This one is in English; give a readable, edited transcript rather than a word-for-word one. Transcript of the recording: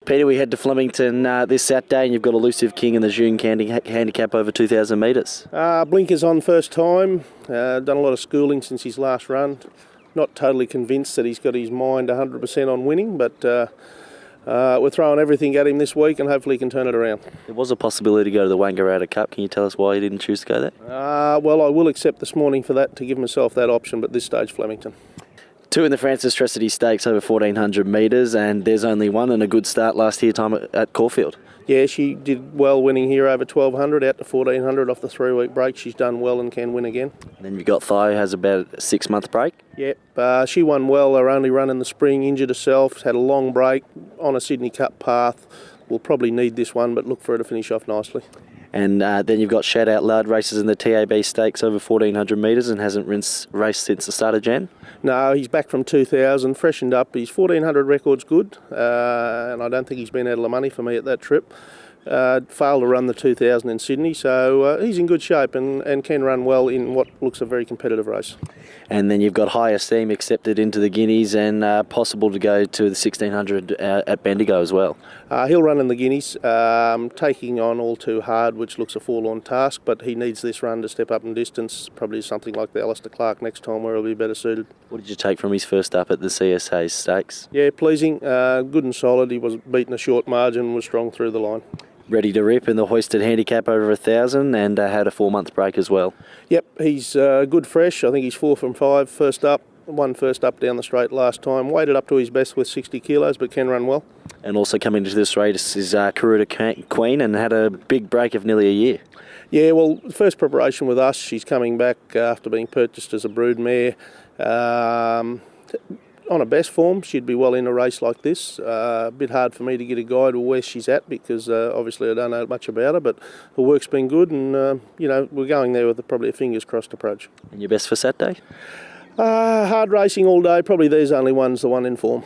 Peter, we head to Flemington this Saturday and you've got Elusive King in the June handicap over 2,000 metres. Blinker's on first time, done a lot of schooling since his last run. Not totally convinced that he's got his mind 100% on winning, but we're throwing everything at him this week and hopefully he can turn it around. There was a possibility to go to the Wangaratta Cup. Can you tell us why you didn't choose to go there? Well, I will accept this morning for that to give myself that option, but this stage Flemington. Two in the Francis Tressady Stakes over 1,400 metres, and there's only one and a good start last year time at Caulfield. Yeah, she did well winning here over 1,200 out to 1,400 off the 3-week break. She's done well and can win again. And then you've got Thio, has about a 6-month break. Yep, she won well. Her only run in the spring, injured herself, had a long break on a Sydney Cup path. We'll probably need this one, but look for her to finish off nicely. And then you've got Shout Out Loud races in the TAB Stakes over 1,400 metres and hasn't raced since the start of Jan. No, he's back from 2,000, freshened up. His 1,400 record's good, and I don't think he's been out of the money for me at that trip. Failed to run the 2,000 in Sydney, so he's in good shape and can run well in what looks a very competitive race. And then you've got High Esteem accepted into the Guineas and possible to go to the 1,600 at Bendigo as well. He'll run in the Guineas, taking on All Too Hard, which looks a forlorn task, but he needs this run to step up in distance, probably something like the Alistair Clark next time where he'll be better suited. What did you take from his first up at the CSA Stakes? Yeah, pleasing, good and solid. He was beaten a short margin, was strong through the line. Ready to rip in the hoisted handicap over 1,000 and had a 4-month break as well. Yep, he's good fresh. I think he's 4 from 5 first up. Won first up down the straight last time. Weighted up to his best with 60 kilos, but can run well. And also coming to this race is Karuta Queen and had a big break of nearly a year. Yeah, well, first preparation with us. She's coming back after being purchased as a brood mare. On her best form, she'd be well in a race like this. A bit hard for me to get a guide of where she's at because obviously I don't know much about her, but her work's been good and, we're going there with probably a fingers crossed approach. And your best for Saturday? Hard racing all day, probably these only one's the one in form.